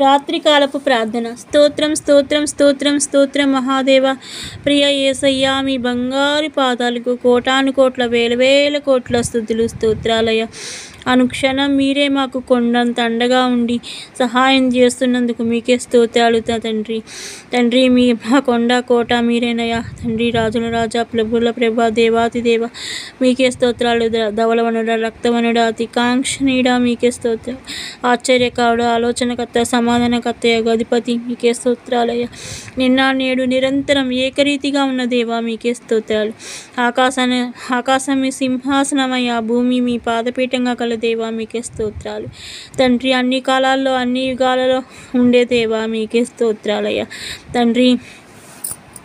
రాత్రికాలపు ప్రార్థన. స్తోత్రం స్తోత్రం స్తోత్రం స్తోత్రం మహాదేవ. ప్రియ యేసయ్యా, మీ బంగారు పాదాలకు కోటాను కోట్ల వేల వేల కోట్ల స్తుతులు స్తోత్రాలయ. అనుక్షణం మీరే మాకు కొండంత అండగా ఉండి సహాయం చేస్తున్నందుకు మీకే స్తోత్రాలు తండ్రి. తండ్రి, మా కొండ కోట మీరేనయ్యా తండ్రి. రాజుల రాజా, ప్రభుల ప్రభ, దేవాతి దేవ మీకే స్తోత్రాలు. ధవలవనుడ, రక్తవనుడ, అతి కాంక్షణీయుడ మీకే స్తోత్రాలు. ఆశ్చర్యకారుడు, ఆలోచనకర్త, సమాధానకర్త, అధిపతి మీకే స్తోత్రాలయ్యా. నిన్న నేడు నిరంతరం ఏకరీతిగా ఉన్న దేవా మీకే స్తోత్రాలు. ఆకాశం మీ సింహాసనమయ్యా, భూమి మీ పాదపీఠంగా కల దేవా మీకే స్తోత్రాలు. తండ్రి, అన్ని కాలాల్లో అన్ని యుగాలలో ఉండే దేవా మీకే స్తోత్రాలయ్యా. తండ్రి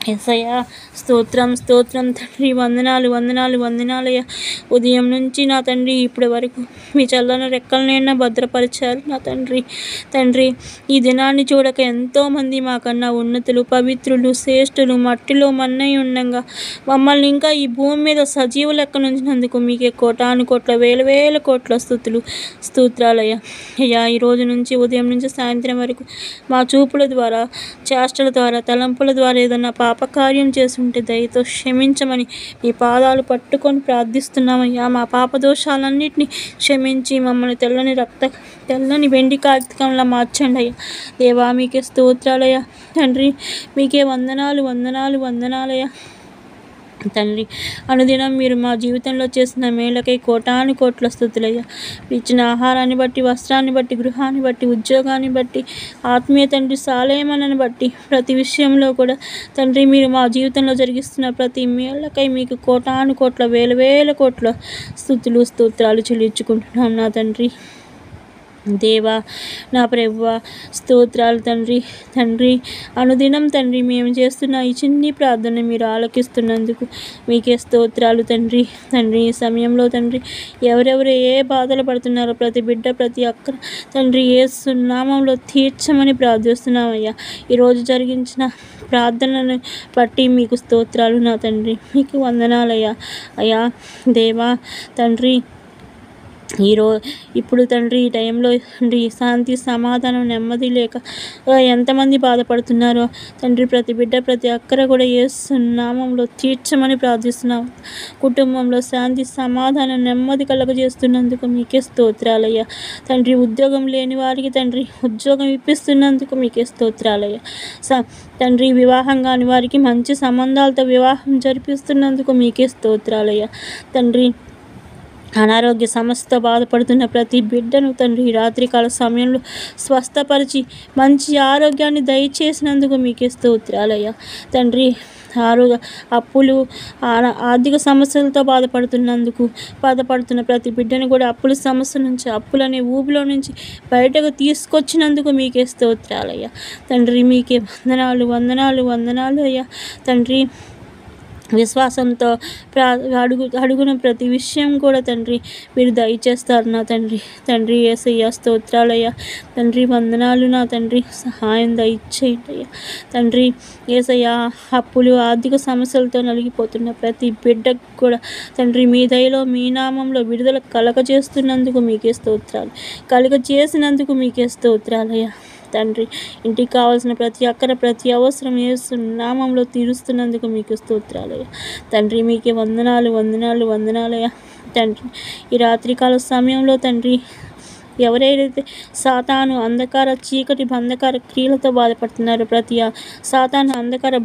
యేసయ్యా, స్తోత్రం స్తోత్రం తండ్రి. వందనాలు వందనాలు వందనాలయ్యా. ఉదయం నుంచి నా తండ్రి ఇప్పటి వరకు మీ చల్లని రెక్కల నీడన భద్రపరిచారు నా తండ్రి. తండ్రి, ఈ దినాన్ని చూడక ఎంతోమంది మాకన్నా ఉన్నతులు, పవిత్రులు, శ్రేష్ఠులు మట్టిలో మన్నై ఉండగా మమ్మల్ని ఇంకా ఈ భూమి మీద సజీవ లెక్క నుంచినందుకు మీకే కోటాను కోట్ల వేల వేల కోట్ల స్తోత్రాలయ్యా. అయ్యా, ఈ రోజు నుంచి ఉదయం నుంచి సాయంత్రం వరకు మా చూపుల ద్వారా, చేష్టల ద్వారా, తలంపుల ద్వారా ఏదన్నా పాపకార్యం చేస్తుంటే దయతో క్షమించమని మీ పాదాలు పట్టుకొని ప్రార్థిస్తున్నామయ్యా. మా పాపదోషాలన్నింటినీ క్షమించి మమ్మల్ని తెల్లని వెండి కార్తీకంలా మార్చండి అయ్యా. దేవా మీకే స్తోత్రాలయ్యా. తండ్రి, మీకే వందనాలు వందనాలు వందనాలయ్యా. తండ్రి, అనుదినం మీరు మా జీవితంలో చేసిన మేలకై కోటాను కోట్ల స్తుతులయ్యా. ఇచ్చిన ఆహారాన్ని బట్టి, వస్త్రాన్ని బట్టి, గృహాన్ని బట్టి, ఉద్యోగాన్ని బట్టి, ఆత్మీయ తండ్రి సాలేమనని బట్టి, ప్రతి విషయంలో కూడా తండ్రి మీరు మా జీవితంలో జరిగిస్తున్న ప్రతి మేలకై మీకు కోటాను కోట్ల వేల వేల కోట్ల స్తోత్రాలు చెల్లించుకుంటున్నాం నా తండ్రి. దేవా, నా ప్రభువా, స్తోత్రాలు తండ్రి. తండ్రి, అనుదినం తండ్రి మేము చేస్తున్న ఈ చిన్ని ప్రార్థన మీరు ఆలకిస్తున్నందుకు మీకే స్తోత్రాలు తండ్రి. తండ్రి, ఈ సమయంలో తండ్రి ఎవరెవరు ఏ బాధలు పడుతున్నారో ప్రతి బిడ్డ, ప్రతి అక్క తండ్రి యేసు నామములో తీర్చమని ప్రార్థిస్తున్నామయ్యా. ఈరోజు జరిగించిన ప్రార్థనను బట్టి మీకు స్తోత్రాలు నా తండ్రి. మీకు వందనాలయ్యా. అయ్యా దేవా తండ్రి, ఇప్పుడు తండ్రి ఈ టైంలో తండ్రి శాంతి, సమాధానం, నెమ్మది లేక ఎంతమంది బాధపడుతున్నారో తండ్రి ప్రతి బిడ్డ, ప్రతి అక్కర కూడా యేసు నామములో తీర్చమని ప్రార్థిస్తున్నాం. కుటుంబంలో శాంతి, సమాధానం, నెమ్మది కలుగజేస్తున్నందుకు మీకే స్తోత్రాలయ్యా. తండ్రి, ఉద్యోగం లేని వారికి తండ్రి ఉద్యోగం ఇప్పిస్తున్నందుకు మీకే స్తోత్రాలయ్యా. తండ్రి, వివాహం కాని వారికి మంచి సంబంధాలతో వివాహం జరిపిస్తున్నందుకు మీకే స్తోత్రాలయ్యా. తండ్రి, అనారోగ్య సమస్యతో బాధపడుతున్న ప్రతి బిడ్డను తండ్రి రాత్రికాల సమయంలో స్వస్థపరిచి మంచి ఆరోగ్యాన్ని దయచేసినందుకు మీకే స్తోత్రాలయ్యా. తండ్రి, అప్పులు, ఆర్థిక సమస్యలతో బాధపడుతున్న ప్రతి బిడ్డను కూడా అప్పుల సమస్య నుంచి, అప్పులనే ఊబిలో నుంచి బయటకు తీసుకొచ్చినందుకు మీకే స్తోత్రాలయ్యా. తండ్రి, మీకే వందనాలు వందనాలు వందనాలు అయ్యా. తండ్రి, విశ్వాసంతో అడుగున ప్రతి విషయం కూడా తండ్రి మీరు దయచేస్తారు నా తండ్రి. తండ్రి యేసయ్యా, స్తోత్రాలయ్యా. తండ్రి, వందనాలు నా తండ్రి. సహాయం దయచేయండి అయ్యా. తండ్రి యేసయ్యా, అప్పులు, ఆర్థిక సమస్యలతో నలిగిపోతున్న ప్రతి బిడ్డకు కూడా తండ్రి మీ దయలో, మీ నామంలో విడుదల కలగజేస్తున్నందుకు మీకే స్తోత్రాలు. కలుగజేసినందుకు మీకే స్తోత్రాలయ్యా. తండ్రి, ఇంటికి కావాల్సిన ప్రతి అక్కర, ప్రతి అవసరం యేసు నామంలో తీరుస్తున్నందుకు మీకు స్తోత్రాలయ్యా. తండ్రి, మీకే వందనాలు వందనాలు వందనాలయ్యా. తండ్రి, ఈ రాత్రికాల సమయంలో తండ్రి ఎవరైతే సాతాను అంధకార, చీకటి, బంధకార క్రియలతో బాధపడుతున్నారో ప్రతి సాతాను అంధకార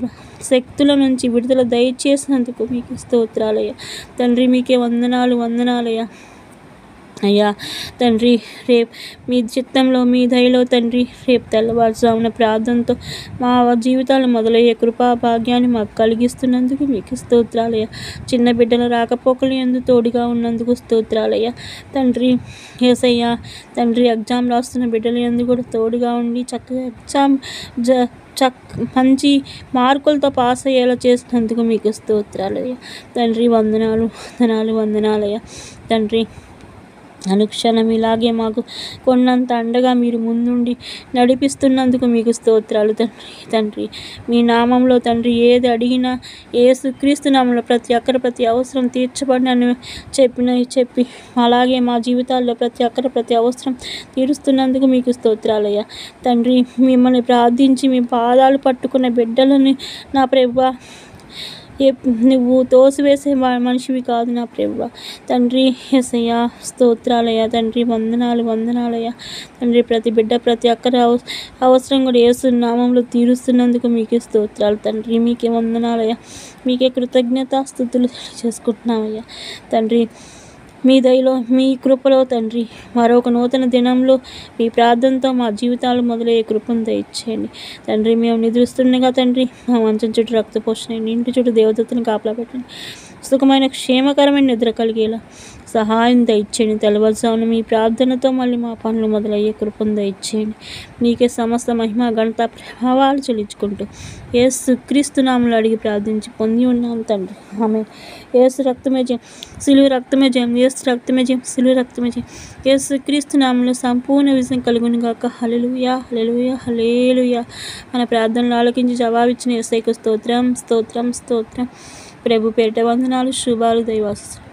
శక్తుల నుంచి విడుదల దయచేసినందుకు మీకు స్తోత్రాలయ్యా. తండ్రి, మీకే వందనాలు వందనాలయ్యా. అయ్యా తండ్రి, రేపు మీ చిత్తంలో, మీ దయలో తండ్రి రేపు తెల్లవారుజామున ప్రార్థనతో మా జీవితాలు మొదలయ్యే కృపా భాగ్యాన్ని మాకు కలిగిస్తున్నందుకు మీకు స్తోత్రాలయ్యా. చిన్న బిడ్డల రాకపోకలు ఎందు తోడుగా ఉన్నందుకు స్తోత్రాలయ్యా. తండ్రి యేసయ్యా, తండ్రి ఎగ్జామ్ రాస్తున్న బిడ్డల ఎందు కూడా తోడుగా ఉండి చక్కగా ఎగ్జామ్ మంచి మార్కులతో పాస్ అయ్యేలా చేసినందుకు మీకు స్తోత్రాలయ్యా. తండ్రి, వందనాలు వందనాలు వందనాలయ్యా. తండ్రి, అనుక్షణం ఇలాగే మాకు కొన్నంత అండగా మీరు ముందుండి నడిపిస్తున్నందుకు మీకు స్తోత్రాలు తండ్రి. మీ నామంలో తండ్రి ఏది అడిగినా యేసుక్రీస్తు నామంలో ప్రతి అవసరం తీర్చబడినని చెప్పి అలాగే మా జీవితాల్లో ప్రతి అవసరం తీరుస్తున్నందుకు మీకు స్తోత్రాలయ్యా తండ్రి. మిమ్మల్ని ప్రార్థించి మీ పాదాలు పట్టుకున్న బిడ్డలని నా ప్రభువా నువ్వు తోసివేసే మనిషివి కాదు నా ప్రభువా తండ్రి. యేసయ్యా స్తోత్రాలయ్యా తండ్రి. వందనాలయ్యా తండ్రి. ప్రతి బిడ్డ ప్రతి ఒక్కరి అవసరం కూడా యేసు నామంలో తీరుస్తున్నందుకు మీకే స్తోత్రాలు తండ్రి. మీకే వందనాలయ్యా. మీకే కృతజ్ఞతాస్తుతులు చేసుకుంటున్నామయ్యా తండ్రి. మీ దయలో మీ కృపలో తండ్రి మరొక నూతన దినంలో మీ ప్రార్థనతో మా జీవితాలు మొదలయ్యే కృపను దయచేయండి తండ్రి. మేము నిద్రిస్తుండగా తండ్రి మా మంచం చుట్టూ రక్తపోషణండి, ఇంటి చుట్టూ దేవదత్తను కాపలా పెట్టండి, సుఖమైన క్షేమకరమైన నిద్ర కలిగేలా సహాయం దయచేయండి. తెల్లవారుజామున మీ ప్రార్థనతో మళ్ళీ మా పనులు మొదలయ్యే కృపను దయచేయండి. మీకే సమస్త మహిమ ఘనత ప్రభావాలు చెల్లించుకుంటూ యేసుక్రీస్తు నామములో అడిగి ప్రార్థించి పొంది ఉన్నాం తండ్రి. ఆమేన్. యేసు రక్తమే జయం, సిలువ రక్తమే జయం, యేసు రక్తమే జయం, సిలువ రక్తమే జయం. యేసుక్రీస్తు నామములో సంపూర్ణ విజయం కలుగును గాక. హల్లెలూయా హల్లెలూయా హల్లెలూయా. మన ప్రార్థనలు ఆలకించి జవాబిచ్చిన యేసయ్యకు స్తోత్రం స్తోత్రం స్తోత్రం. ప్రభు పేరిట వందనాలు, శుభాలు, దైవాశీస్సులు.